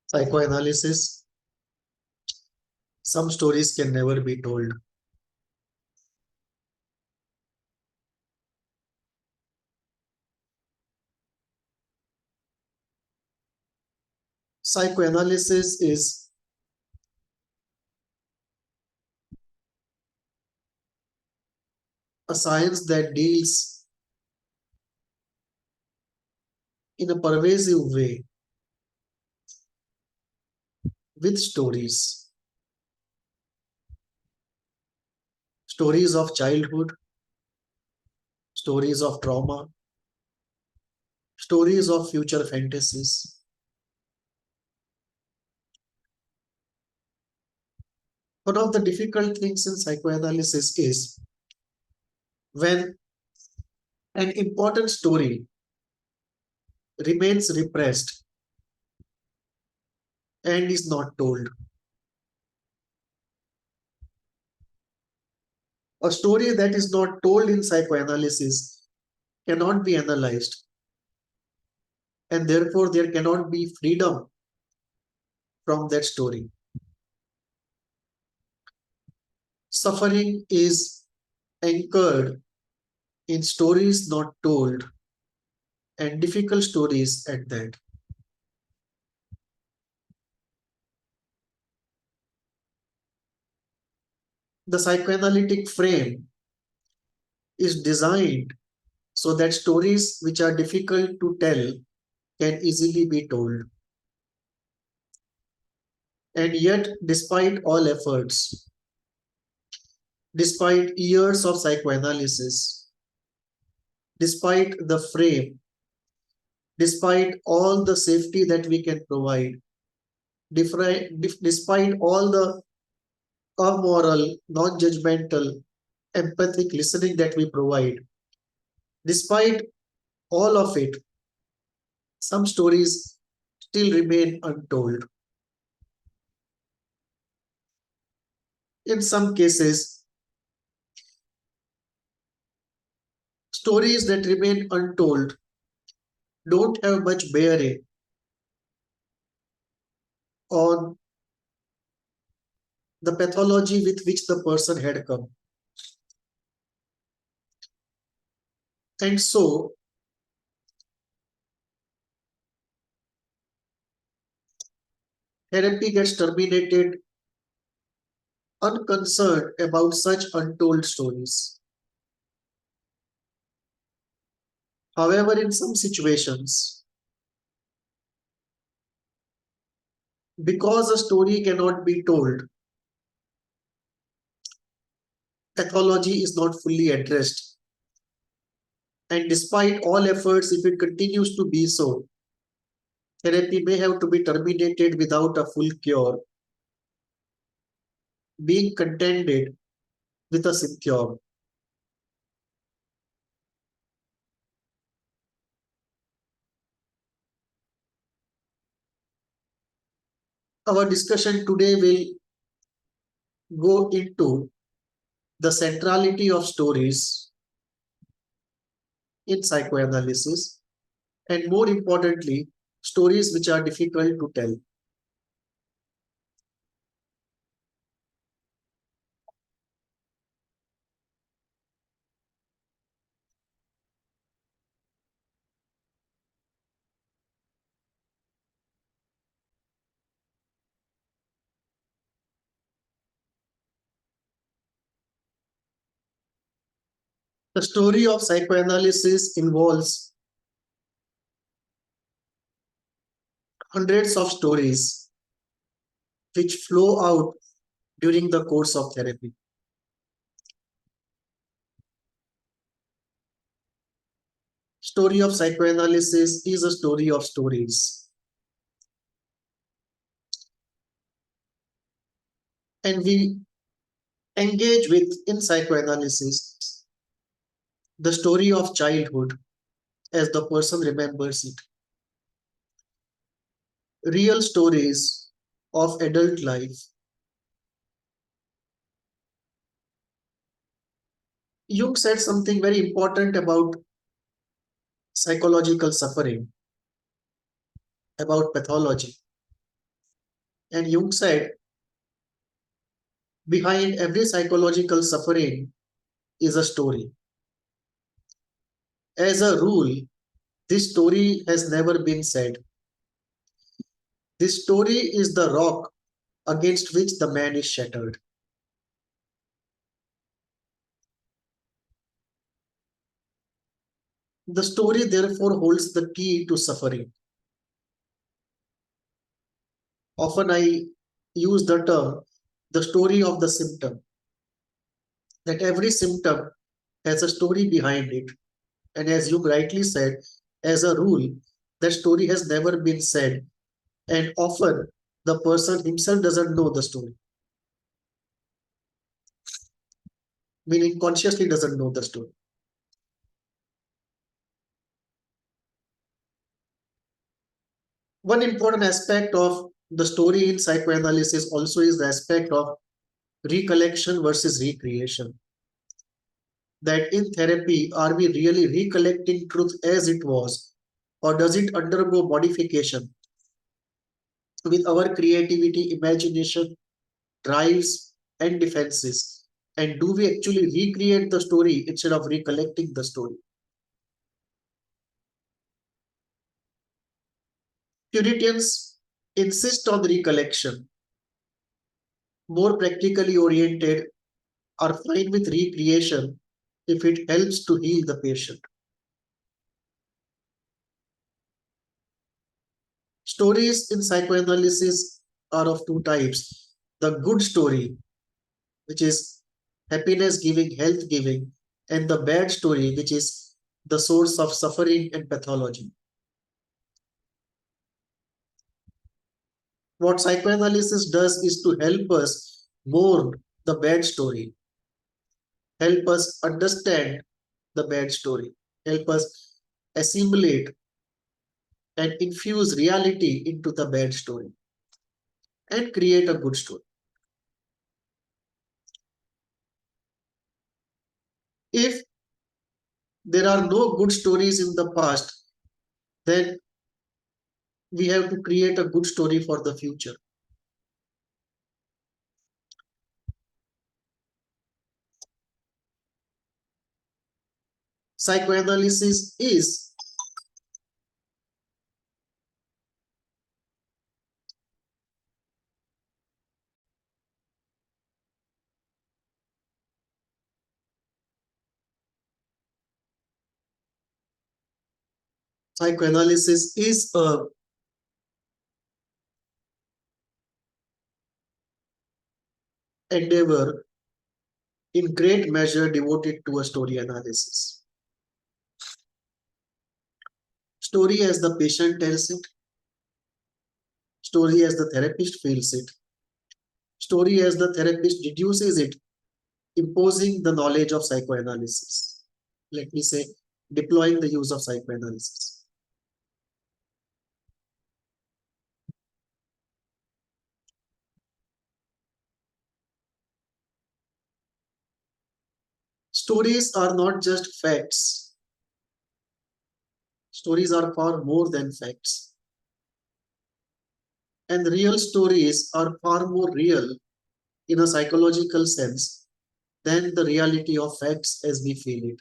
Psychoanalysis. Some stories can never be told. Psychoanalysis is a science that deals in a pervasive way with stories. Stories of childhood, stories of trauma, stories of future fantasies. One of the difficult things in psychoanalysis is when an important story remains repressed and is not told. A story that is not told in psychoanalysis cannot be analyzed, and therefore there cannot be freedom from that story. Suffering is anchored in stories not told, and difficult stories at that. The psychoanalytic frame is designed so that stories which are difficult to tell can easily be told. And yet, despite all efforts, despite years of psychoanalysis, despite the frame, despite all the safety that we can provide, despite all the amoral, non-judgmental, empathic listening that we provide, despite all of it, some stories still remain untold. In some cases, stories that remain untold don't have much bearing on the pathology with which the person had come. And so, therapy gets terminated unconcerned about such untold stories. However, in some situations, because a story cannot be told, pathology is not fully addressed. And despite all efforts, if it continues to be so, therapy may have to be terminated without a full cure, being contended with a symptom. Our discussion today will go into the centrality of stories in psychoanalysis, and more importantly, stories which are difficult to tell. The story of psychoanalysis involves hundreds of stories which flow out during the course of therapy. Story of psychoanalysis is a story of stories. And we engage with, in psychoanalysis, the story of childhood as the person remembers it. Real stories of adult life. Jung said something very important about psychological suffering, about pathology. And Jung said, behind every psychological suffering is a story. As a rule, this story has never been said. This story is the rock against which the man is shattered. The story therefore holds the key to suffering. Often I use the term the story of the symptom, that every symptom has a story behind it. And as you rightly said, as a rule, that story has never been said. And often the person himself doesn't know the story, meaning consciously doesn't know the story. One important aspect of the story in psychoanalysis also is the aspect of recollection versus recreation. That in therapy, are we really recollecting truth as it was, or does it undergo modification with our creativity, imagination, drives, and defenses? And do we actually recreate the story instead of recollecting the story? Puritans insist on recollection. More practically oriented are fine with recreation if it helps to heal the patient. Stories in psychoanalysis are of two types. The good story, which is happiness giving, health giving, and the bad story, which is the source of suffering and pathology. What psychoanalysis does is to help us mourn the bad story, help us understand the bad story, help us assimilate and infuse reality into the bad story and create a good story. If there are no good stories in the past, then we have to create a good story for the future. Psychoanalysis is psychoanalysis is a endeavor in great measure devoted to a story analysis. Story as the patient tells it, story as the therapist feels it, story as the therapist deduces it, imposing the knowledge of psychoanalysis. Let me say, deploying the use of psychoanalysis. Stories are not just facts. Stories are far more than facts. And real stories are far more real in a psychological sense than the reality of facts as we feel it.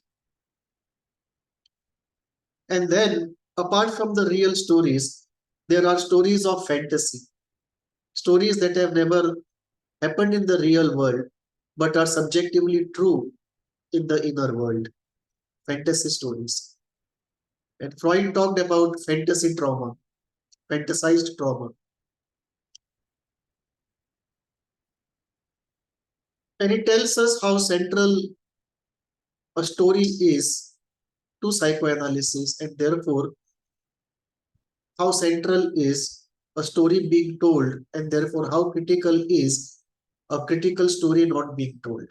And then, apart from the real stories, there are stories of fantasy, stories that have never happened in the real world but are subjectively true in the inner world, fantasy stories. And Freud talked about fantasy trauma, fantasized trauma. And it tells us how central a story is to psychoanalysis, and therefore how central is a story being told, and therefore how critical is a critical story not being told.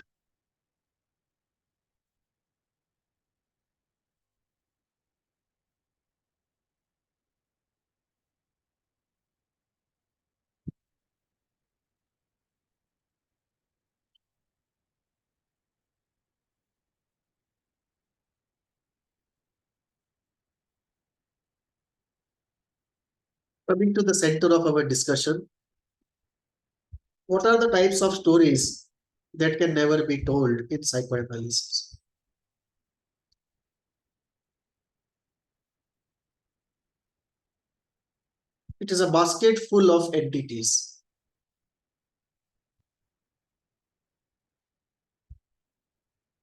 Coming to the center of our discussion, What are the types of stories that can never be told in psychoanalysis? It is a basket full of entities.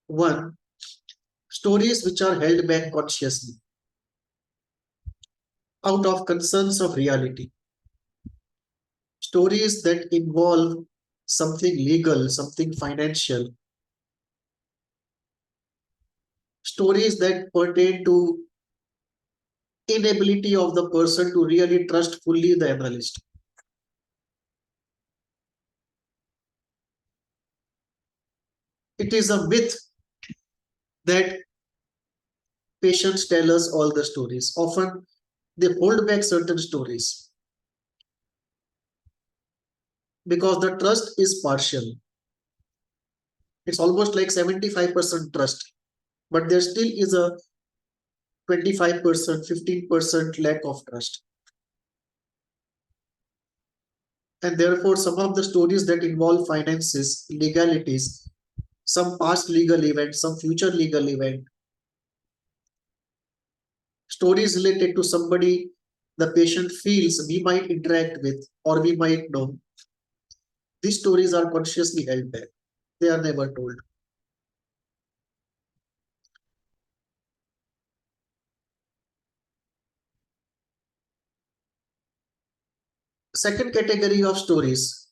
One, stories which are held back consciously out of concerns of reality. Stories that involve something legal, something financial. Stories that pertain to inability of the person to really trust fully the analyst. It is a myth that patients tell us all the stories. Often they hold back certain stories because the trust is partial. It's almost like 75% trust, but there still is a 25%, 15% lack of trust. And therefore, some of the stories that involve finances, legalities, some past legal event, some future legal event, stories related to somebody the patient feels we might interact with or we might know, these stories are consciously held back. They are never told. Second category of stories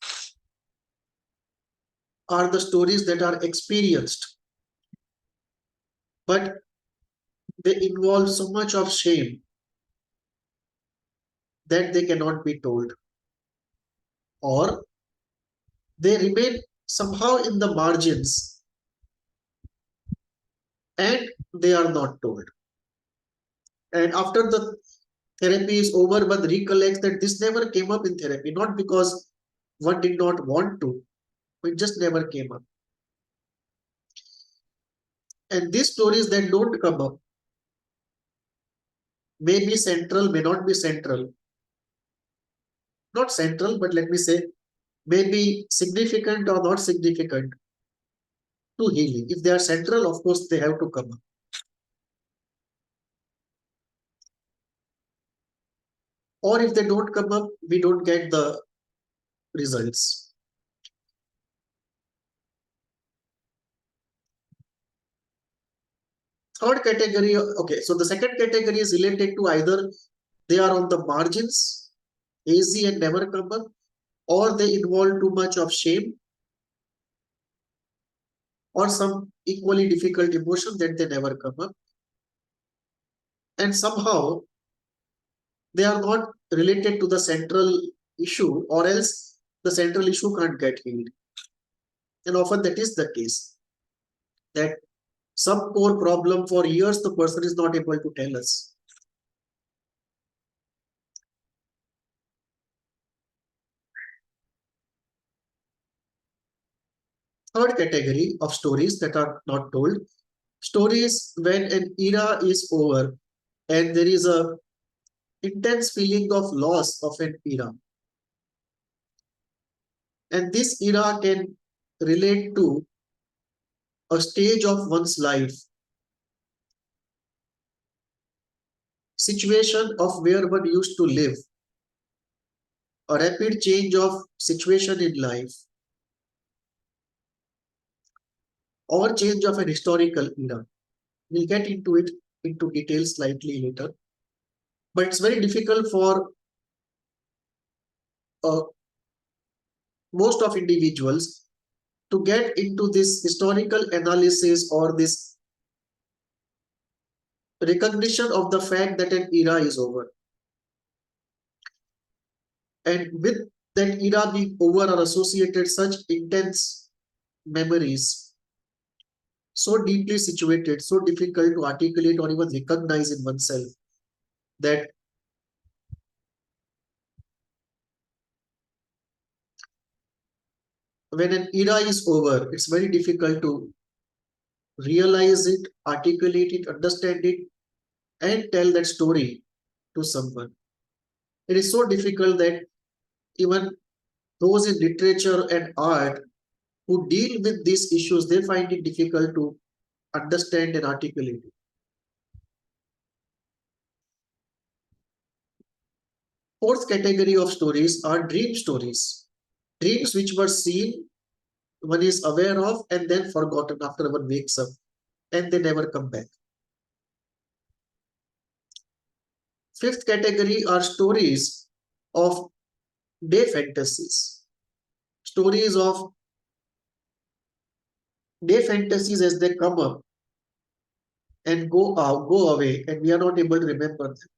are the stories that are experienced, but they involve so much of shame that they cannot be told, or they remain somehow in the margins and they are not told. And after the therapy is over, one recollects that this never came up in therapy, not because one did not want to, it just never came up. And these stories that don't come up may be central, may not be central. Not central, but let me say, may be significant or not significant to healing. If they are central, of course, they have to come up. Or if they don't come up, we don't get the results. Third category, okay, so the second category is related to either they are on the margins, hazy and never come up, or they involve too much of shame or some equally difficult emotion that they never come up. And somehow they are not related to the central issue, or else the central issue can't get healed. And often that is the case, that some core problem for years the person is not able to tell us. Third category of stories that are not told, stories when an era is over and there is a intense feeling of loss of an era. And this era can relate to a stage of one's life, situation of where one used to live, a rapid change of situation in life, or change of an historical era. We'll get into it into detail slightly later. But it's very difficult for uh, most of individuals to get into this historical analysis or this recognition of the fact that an era is over. And with that era being over are associated such intense memories, so deeply situated, so difficult to articulate or even recognize in oneself, that when an era is over, it's very difficult to realize it, articulate it, understand it, and tell that story to someone. It is so difficult that even those in literature and art who deal with these issues, they find it difficult to understand and articulate it. Fourth category of stories are dream stories. Dreams which were seen, one is aware of, and then forgotten after one wakes up, and they never come back. Fifth category are stories of day fantasies. Stories of day fantasies as they come up and go out, go away, and we are not able to remember them.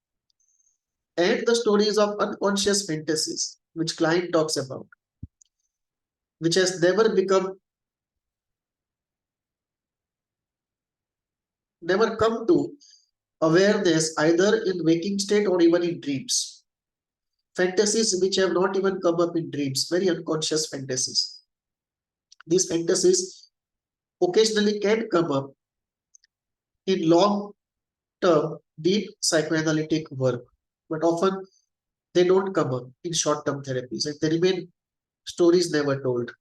And the stories of unconscious fantasies, which client talks about, which has never come to awareness either in waking state or even in dreams. Fantasies which have not even come up in dreams, very unconscious fantasies. These fantasies occasionally can come up in long-term, deep psychoanalytic work, but often they don't come up in short-term therapies and they remain stories never told.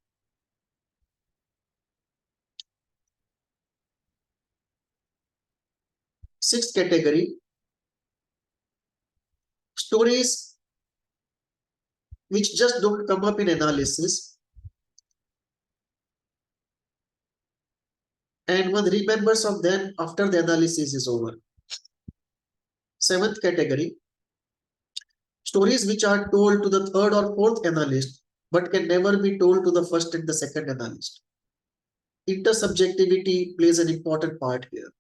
Sixth category, stories which just don't come up in analysis and one remembers of them after the analysis is over. Seventh category, stories which are told to the third or fourth analyst but can never be told to the first and the second analyst. Intersubjectivity plays an important part here.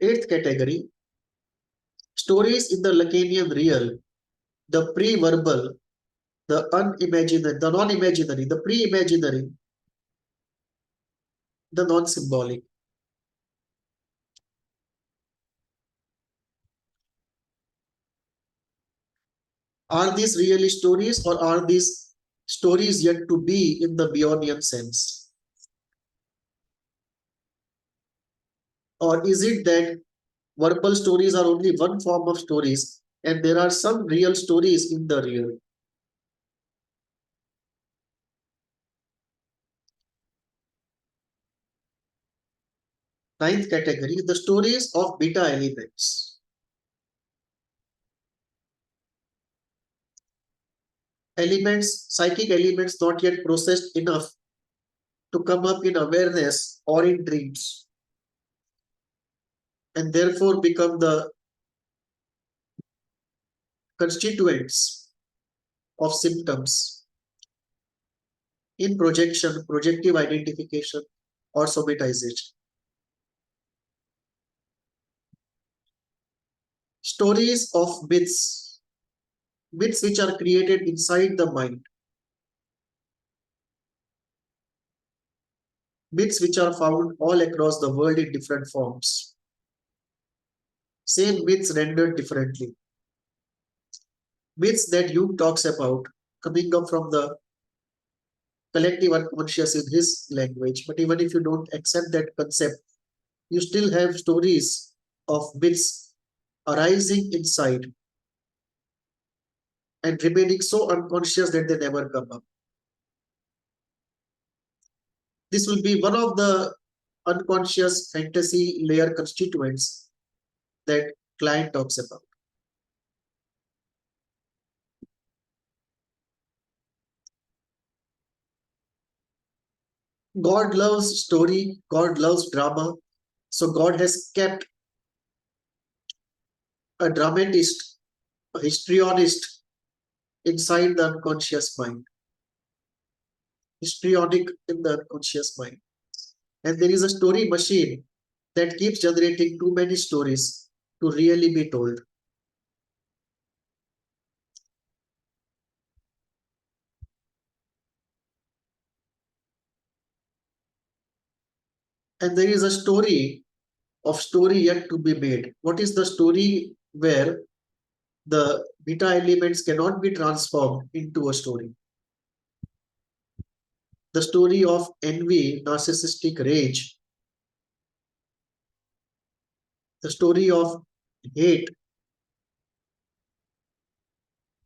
Eighth category, stories in the Lacanian real, the pre-verbal, the unimaginary, the non-imaginary, the pre-imaginary, the non-symbolic. Are these really stories or are these stories yet to be in the Beyondian sense? Or is it that verbal stories are only one form of stories and there are some real stories in the real? Ninth category, the stories of beta elements. Elements, psychic elements not yet processed enough to come up in awareness or in dreams and therefore become the constituents of symptoms in projection, projective identification, or somatization. Stories of myths, myths which are created inside the mind, myths which are found all across the world in different forms. Same myths rendered differently. Myths that Jung talks about coming up from the collective unconscious in his language. But even if you don't accept that concept, you still have stories of myths arising inside and remaining so unconscious that they never come up. This will be one of the unconscious fantasy layer constituents that client talks about. God loves story, God loves drama. So God has kept a dramatist, a histrionist inside the unconscious mind. Histrionic in the unconscious mind. And there is a story machine that keeps generating too many stories to really be told. And there is a story yet to be made. What is the story where the beta elements cannot be transformed into a story? The story of envy, narcissistic rage, the story of hate,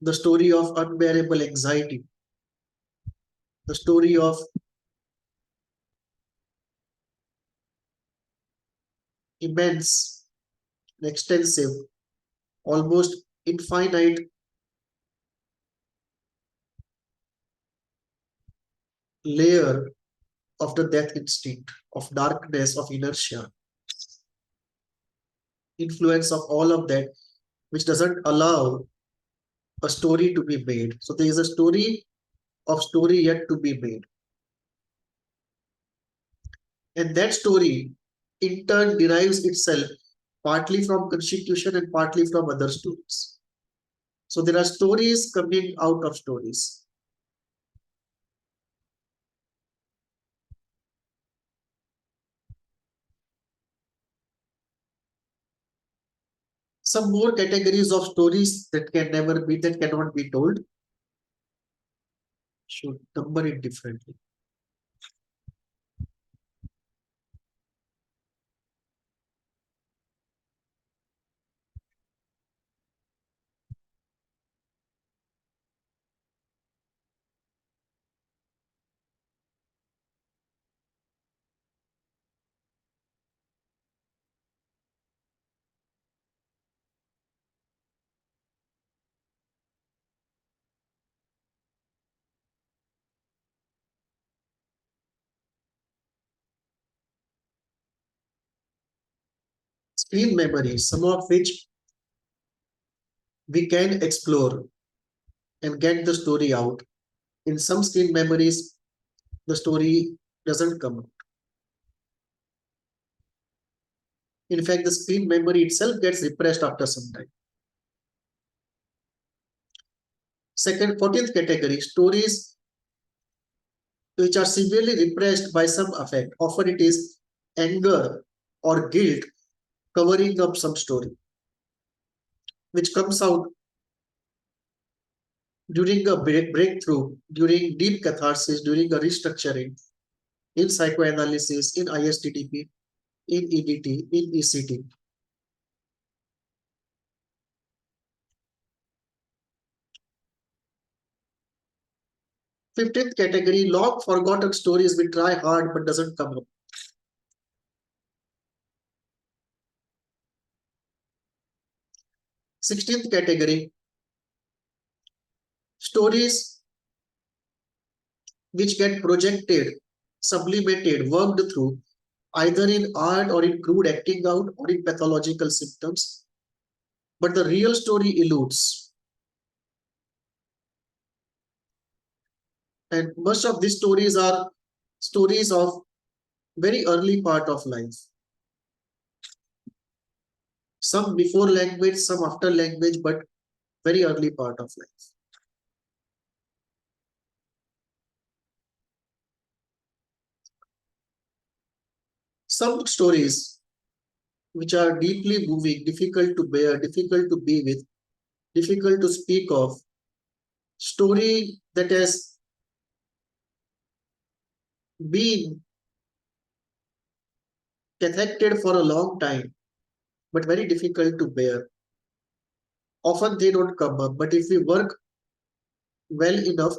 the story of unbearable anxiety, the story of immense, extensive, almost infinite layer of the death instinct, of darkness, of inertia, influence of all of that, which doesn't allow a story to be made. So there is a story of story yet to be made. And that story in turn derives itself partly from constitution and partly from other stories. So there are stories coming out of stories. Some more categories of stories that cannot be told. Should number it differently. Screen memories, some of which we can explore and get the story out. In some screen memories, the story doesn't come out. In fact, the screen memory itself gets repressed after some time. Second, 14th category, stories which are severely repressed by some affect. Often it is anger or guilt covering up some story, which comes out during a breakthrough, during deep catharsis, during a restructuring, in psychoanalysis, in ISTTP, in EDT, in ECT. Fifteenth category, long forgotten stories we try hard but doesn't come up. Sixteenth category, stories which get projected, sublimated, worked through, either in art or in crude acting out or in pathological symptoms, but the real story eludes. And most of these stories are stories of very early part of life. Some before language, some after language, but very early part of life. Some stories which are deeply moving, difficult to bear, difficult to be with, difficult to speak of, story that has been cathected for a long time, but very difficult to bear. Often they don't come up, but if we work well enough,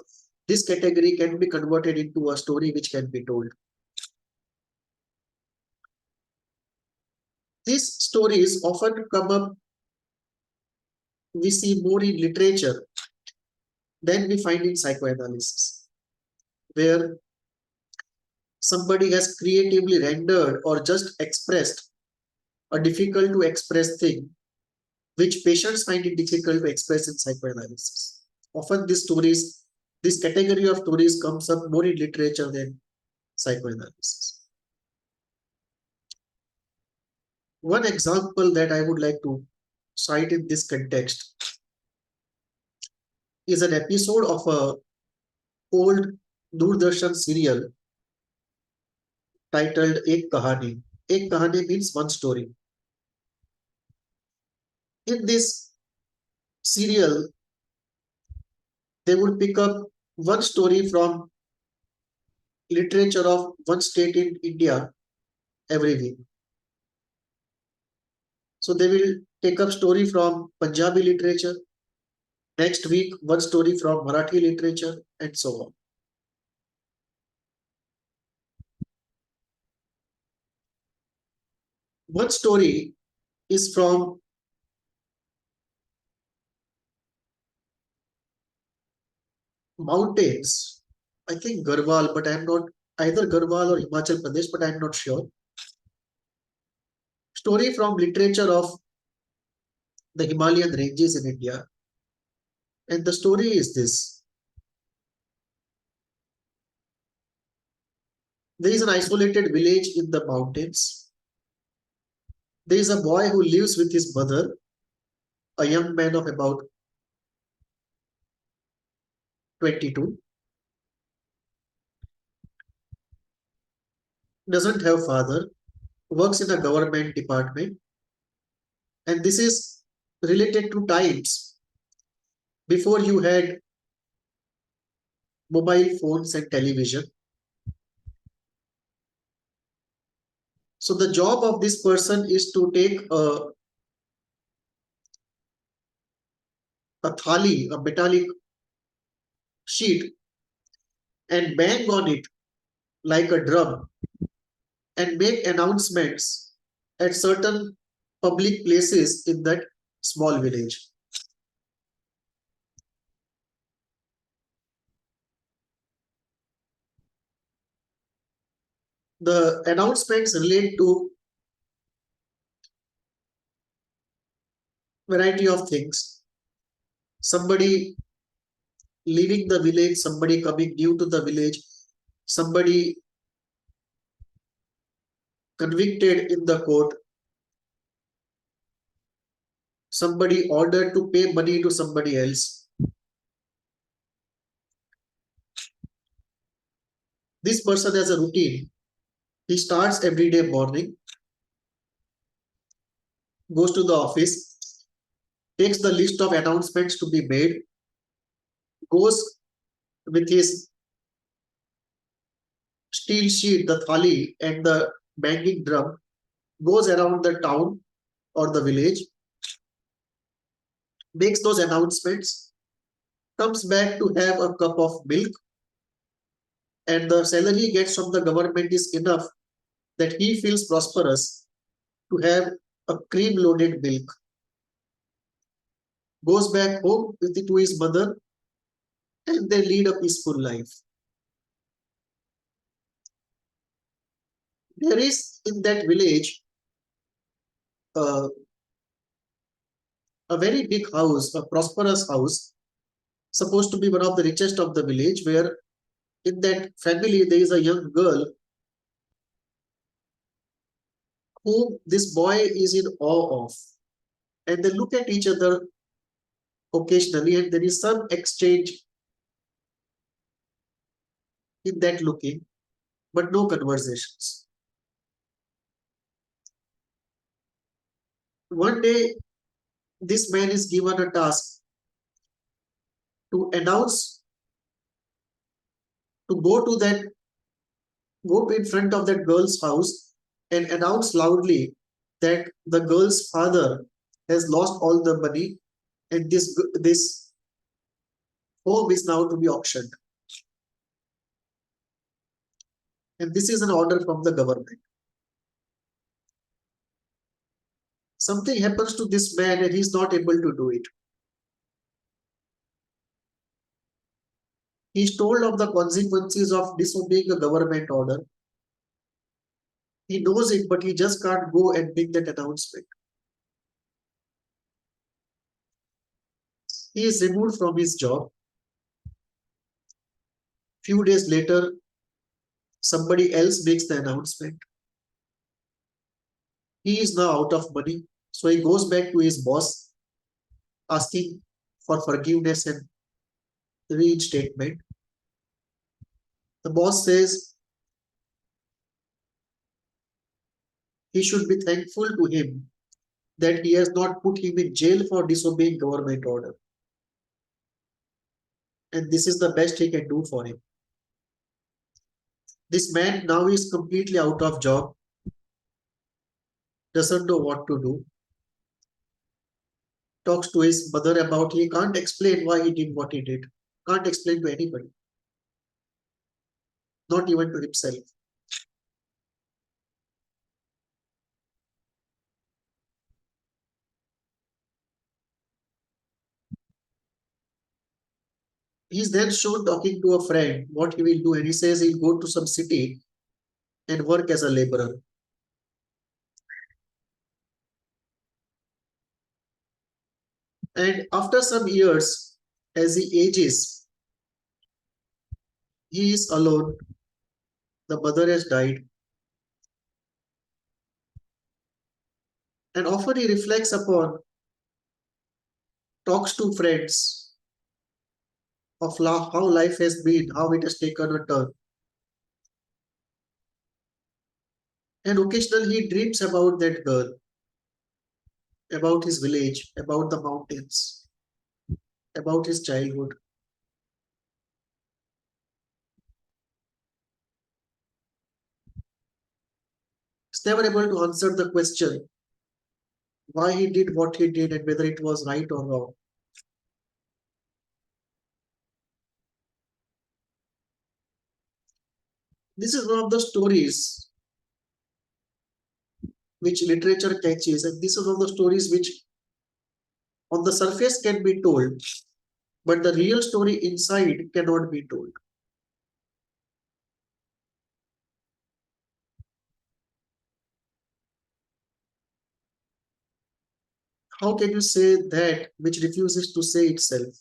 this category can be converted into a story which can be told. These stories often come up, we see more in literature than we find in psychoanalysis, where somebody has creatively rendered or just expressed a difficult to express thing, which patients find it difficult to express in psychoanalysis. Often these stories, this category of stories comes up more in literature than psychoanalysis. One example that I would like to cite in this context is an episode of a old Doordarshan serial titled Ek Kahani. Ek Kahani means one story. In this serial, they would pick up one story from literature of one state in India every week. So they will take up story from Punjabi literature, Next week, one story from Marathi literature, and so on. One story is from mountains. I think Garhwal, but I'm not either Garhwal or Himachal Pradesh, but I'm not sure. Story from literature of the Himalayan ranges in India. And the story is this. There is an isolated village in the mountains. There is a boy who lives with his mother, a young man of about 22, doesn't have father, works in a government department. And this is related to times before you had mobile phones and television. So the job of this person is to take a thali, a metallic sheet, and bang on it like a drum and make announcements at certain public places in that small village. The announcements relate to variety of things. Somebody leaving the village, somebody coming new to the village, somebody convicted in the court, somebody ordered to pay money to somebody else. This person has a routine. He starts every day morning, goes to the office, takes the list of announcements to be made, goes with his steel sheet, the thali, and the banging drum, goes around the town or the village, makes those announcements, comes back to have a cup of milk, and the salary he gets from the government is enough that he feels prosperous to have a cream loaded milk. Goes back home with it to his mother, and they lead a peaceful life. There is in that village uh, a very big house, a prosperous house, supposed to be one of the richest of the village, where in that family there is a young girl whom this boy is in awe of. And they look at each other occasionally, and there is some exchange in that looking, but no conversations. One day, this man is given a task to announce, to go to in front of that girl's house and announce loudly that the girl's father has lost all the money and this home is now to be auctioned. And this is an order from the government. Something happens to this man and he's not able to do it. He's told of the consequences of disobeying a government order. He knows it, but he just can't go and make that announcement. He is removed from his job. Few days later, somebody else makes the announcement. He is now out of money. So he goes back to his boss asking for forgiveness and reinstatement. The boss says he should be thankful to him that he has not put him in jail for disobeying government order. And this is the best he can do for him. This man now is completely out of job, doesn't know what to do. talks to his mother about he can't explain why he did what he did. Can't explain to anybody, not even to himself. He's then shown talking to a friend what he will do, and he says he'll go to some city and work as a laborer. And after some years, as he ages, he is alone. The mother has died. And often he reflects upon, talks to friends of how life has been, how it has taken a turn. And occasionally he dreams about that girl, about his village, about the mountains, about his childhood. He's never able to answer the question why he did what he did and whether it was right or wrong. This is one of the stories which literature catches, and this is one of the stories which on the surface can be told, but the real story inside cannot be told. How can you say that which refuses to say itself?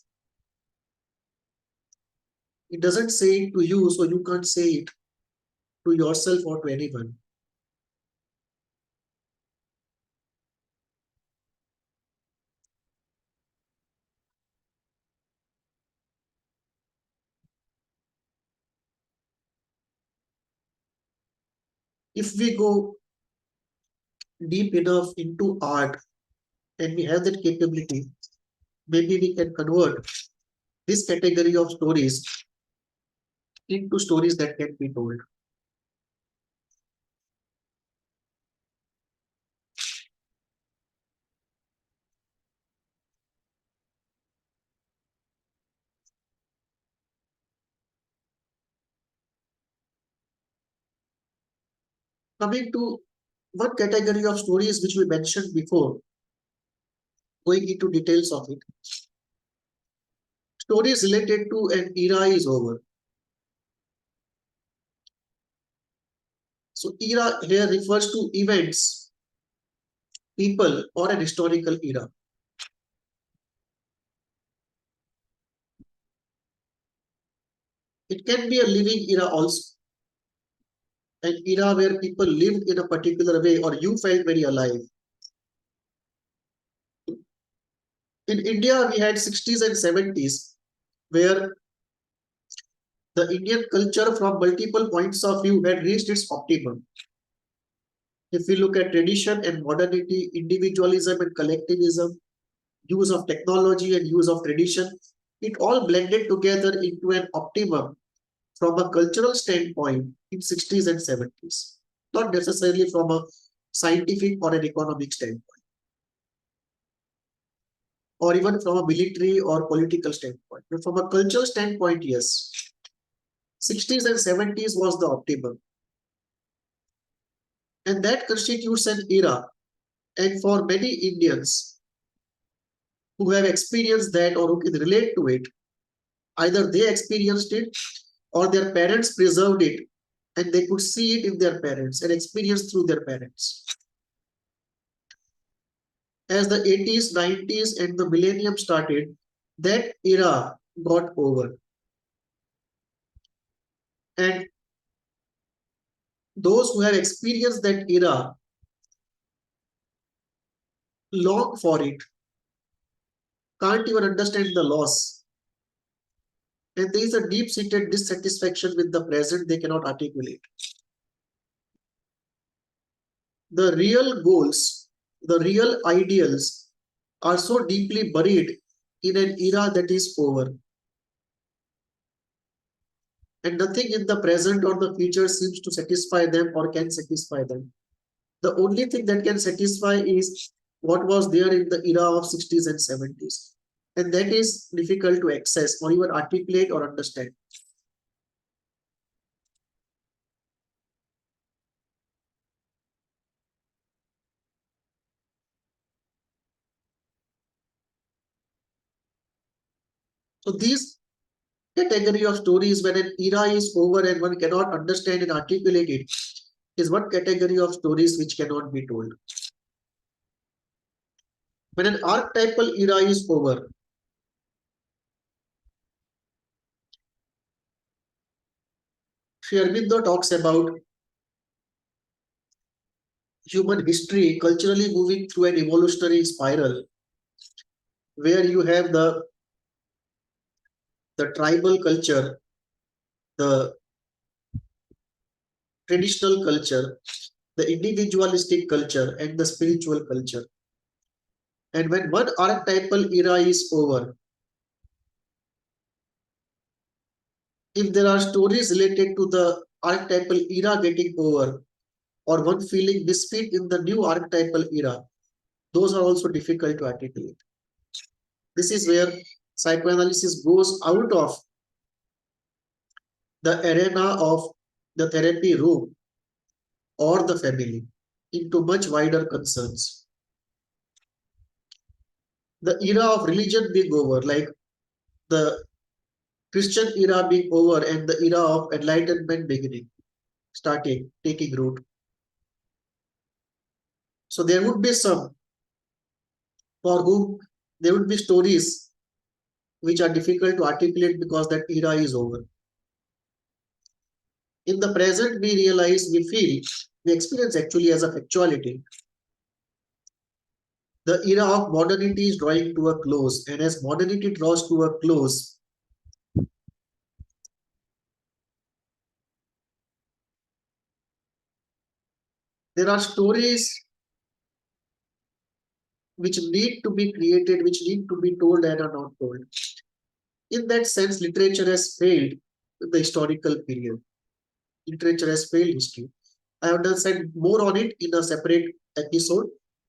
It doesn't say it to you, so you can't say it to yourself or to anyone. If we go deep enough into art and we have that capability, maybe we can convert this category of stories into stories that can be told. Coming to one category of stories which we mentioned before, going into details of it, stories related to an era is over. So era here refers to events, people, or an historical era. It can be a living era also, an era where people lived in a particular way or you felt very alive. In India, we had 60s and 70s where the Indian culture from multiple points of view had reached its optimum. If we look at tradition and modernity, individualism and collectivism, use of technology and use of tradition, it all blended together into an optimum from a cultural standpoint in 60s and 70s, not necessarily from a scientific or an economic standpoint, or even from a military or political standpoint. But from a cultural standpoint, yes, 60s and 70s was the optimum. And that constitutes an era. And for many Indians who have experienced that or who can relate to it, either they experienced it or their parents preserved it and they could see it in their parents and experience through their parents. As the 80s, 90s, and the millennium started, that era got over. And those who have experienced that era long for it, can't even understand the loss. And there is a deep-seated dissatisfaction with the present they cannot articulate. The real goals, the real ideals are so deeply buried in an era that is over. And nothing in the present or the future seems to satisfy them or can satisfy them. The only thing that can satisfy is what was there in the era of 60s and 70s. And that is difficult to access or even articulate or understand. So these category of stories when an era is over and one cannot understand and articulate it is one category of stories which cannot be told. When an archetypal era is over, Sri Aurobindo talks about human history culturally moving through an evolutionary spiral where you have the tribal culture, the traditional culture, the individualistic culture, and the spiritual culture. And when one archetypal era is over, if there are stories related to the archetypal era getting over, or one feeling misfit in the new archetypal era, those are also difficult to articulate. This is where psychoanalysis goes out of the arena of the therapy room or the family into much wider concerns. The era of religion being over, like the Christian era being over and the era of enlightenment beginning, starting, taking root. So there would be some for whom there would be stories which are difficult to articulate because that era is over. In the present, we realize, we feel, we experience actually as a factuality. The era of modernity is drawing to a close, and as modernity draws to a close, there are stories which need to be created, which need to be told and are not told. In that sense, literature has failed the historical period. Literature has failed history. I have done said more on it in a separate episode.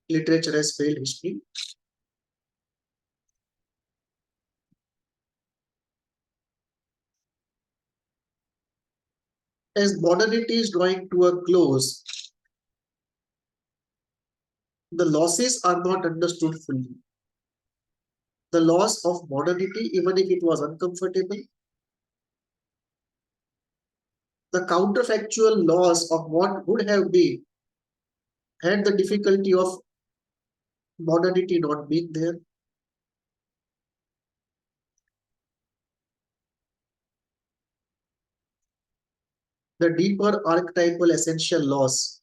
Literature has failed history. As modernity is drawing to a close, the losses are not understood fully. The loss of modernity, even if it was uncomfortable, the counterfactual loss of what would have been had the difficulty of modernity not being there. The deeper archetypal essential loss,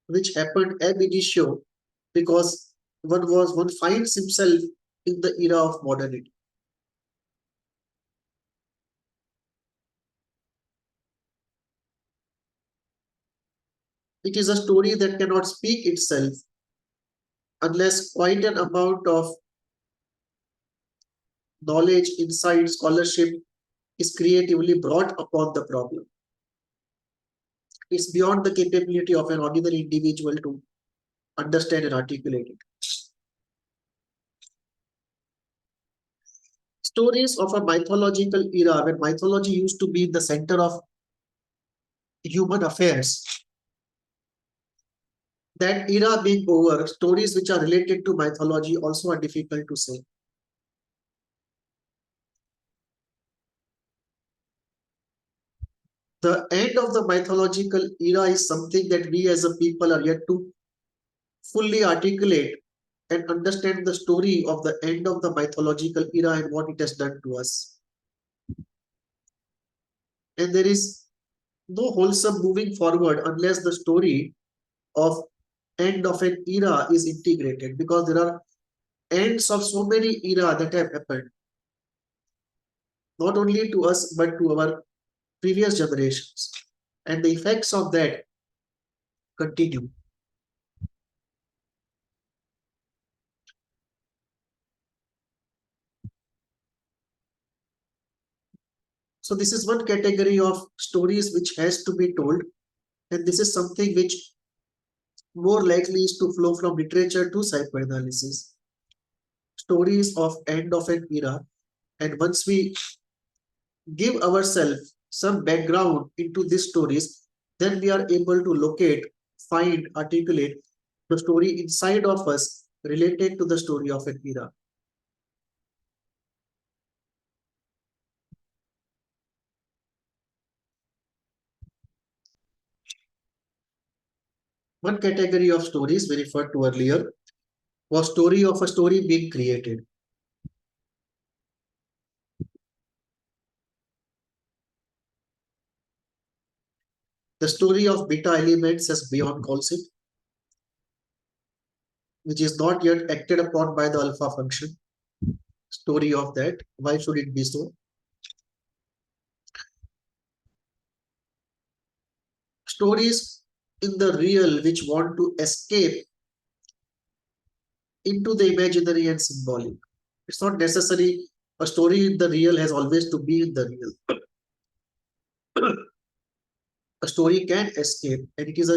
which happened ab initio because one finds himself in the era of modernity. It is a story that cannot speak itself unless quite an amount of knowledge, insight, scholarship is creatively brought upon the problem. It's beyond the capability of an ordinary individual to understand and articulate it. Stories of a mythological era when mythology used to be the center of human affairs. That era being over, stories which are related to mythology also are difficult to say. The end of the mythological era is something that we as a people are yet to fully articulate and understand the story of the end of the mythological era and what it has done to us. And there is no wholesome moving forward unless the story of end of an era is integrated, because there are ends of so many era that have happened, not only to us but to our previous generations, and the effects of that continue. So this is one category of stories which has to be told, and this is something which more likely is to flow from literature to psychoanalysis. Stories of end of an era, and once we give ourselves some background into these stories, then we are able to locate, find, articulate the story inside of us related to the story of an era. One category of stories we referred to earlier was story of a story being created. The story of beta elements, as Beyond calls it, which is not yet acted upon by the alpha function. Story of that. Why should it be so? Stories in the real which want to escape into the imaginary and symbolic. It's not necessary a story in the real has always to be in the real. A story can escape, and it is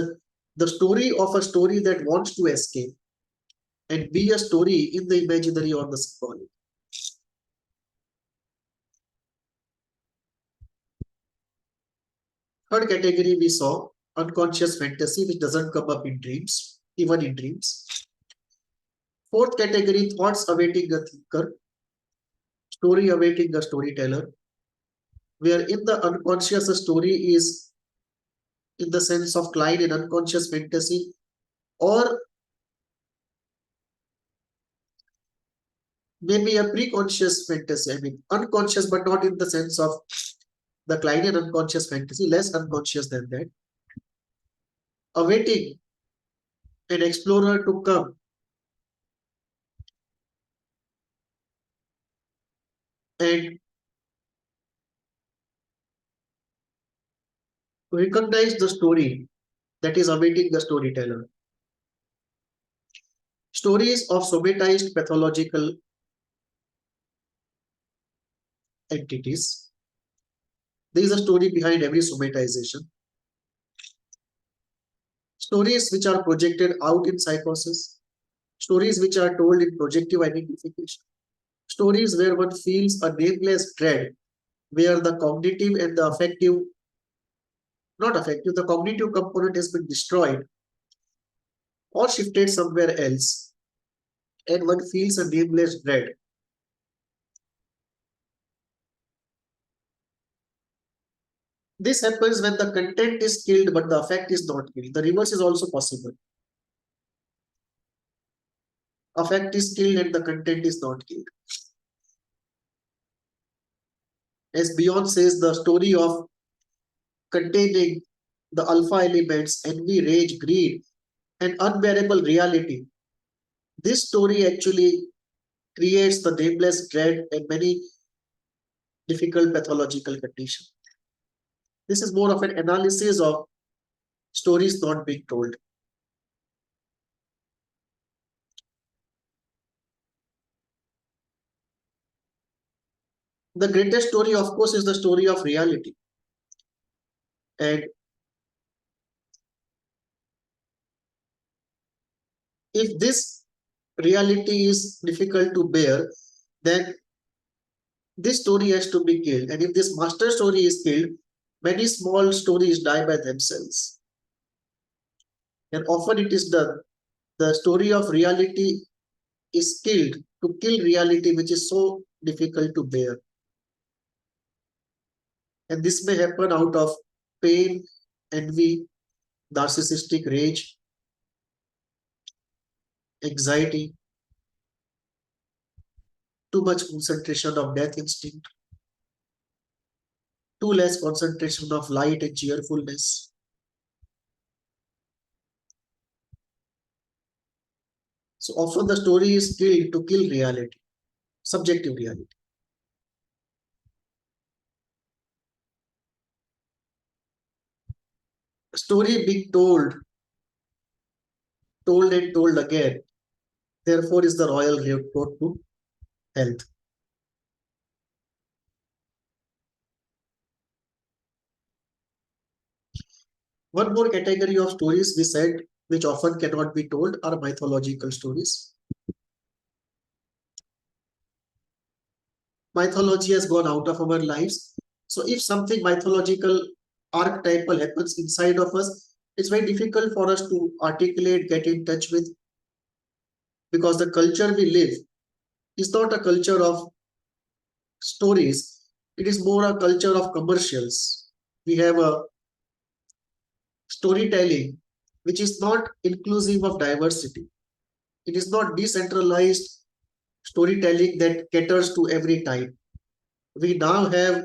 the story of a story that wants to escape and be a story in the imaginary or the symbolic. Third category we saw unconscious fantasy, which doesn't come up in dreams, even in dreams. Fourth category, thoughts awaiting a thinker, story awaiting a storyteller, where in the unconscious a story is in the sense of Klein in unconscious fantasy, or maybe a preconscious fantasy. I mean, unconscious, but not in the sense of the Kleinian unconscious fantasy, less unconscious than that, awaiting an explorer to come and recognize the story that is awaiting the storyteller. Stories of somatized pathological entities. There is a story behind every somatization. Stories which are projected out in psychosis. Stories which are told in projective identification. Stories where one feels a nameless dread, where the cognitive and the affective, not affective, the cognitive component has been destroyed or shifted somewhere else, and one feels a nameless dread. This happens when the content is killed but the affect is not killed. The reverse is also possible. Affect is killed and the content is not killed. As Beyond says, the story of containing the alpha elements, envy, rage, greed, and unbearable reality. This story actually creates the nameless dread and many difficult pathological conditions. This is more of an analysis of stories not being told. The greatest story, of course, is the story of reality. And if this reality is difficult to bear, then this story has to be killed. And if this master story is killed, many small stories die by themselves. And often it is the story of reality is killed to kill reality, which is so difficult to bear. And this may happen out of pain, envy, narcissistic rage, anxiety, too much concentration of death instinct, too less concentration of light and cheerfulness. So often the story is killed to kill reality, subjective reality. A story being told and told again, therefore is the royal road to health. One more category of stories we said which often cannot be told, are mythological stories. Mythology has gone out of our lives. So if something mythological, archetypal happens inside of us, it's very difficult for us to articulate, get in touch with, because the culture we live is not a culture of stories. It is more a culture of commercials. We have a storytelling which is not inclusive of diversity. It is not decentralized storytelling that caters to every type. We now have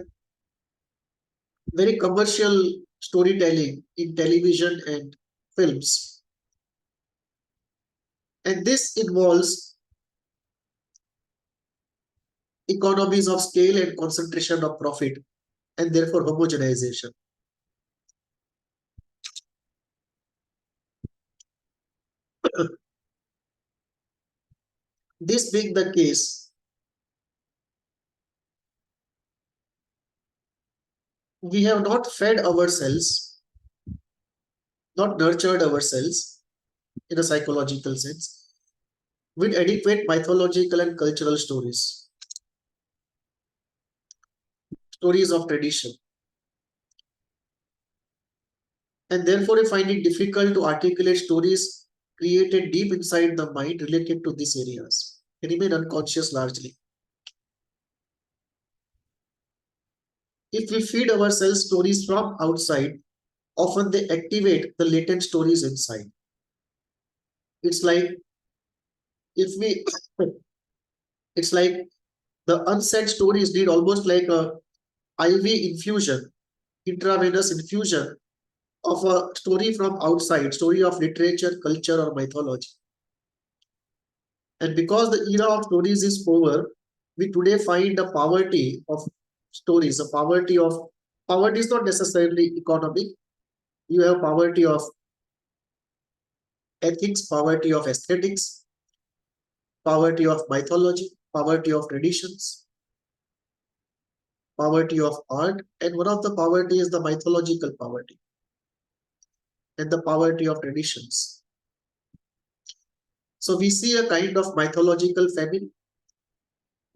very commercial storytelling in television and films. And this involves economies of scale and concentration of profit, and therefore homogenization. This being the case, we have not fed ourselves, not nurtured ourselves in a psychological sense with adequate mythological and cultural stories, stories of tradition. And therefore, we find it difficult to articulate stories created deep inside the mind related to these areas. They remain unconscious largely. If we feed ourselves stories from outside, often they activate the latent stories inside. It's like if we, it's like the unsaid stories need almost like a IV infusion, intravenous infusion of a story from outside, story of literature, culture, or mythology. And because the era of stories is over, we today find a poverty of stories, a poverty is not necessarily economic. You have poverty of ethics, poverty of aesthetics, poverty of mythology, poverty of traditions, poverty of art, and one of the poverty is the mythological poverty and the poverty of traditions. So we see a kind of mythological famine,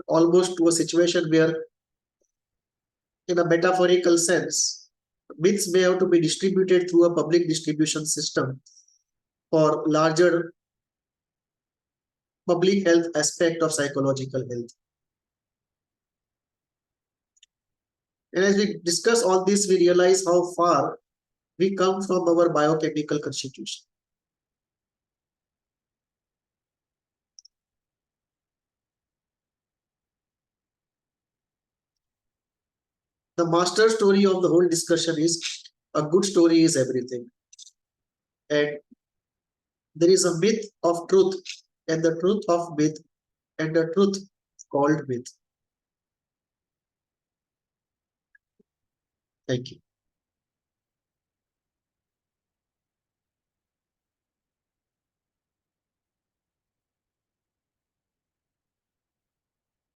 almost to a situation where, in a metaphorical sense, myths may have to be distributed through a public distribution system for larger public health aspect of psychological health. And as we discuss all this, we realize how far we come from our biochemical constitution. The master story of the whole discussion is a good story is everything. And there is a myth of truth and the truth of myth and the truth called myth. Thank you.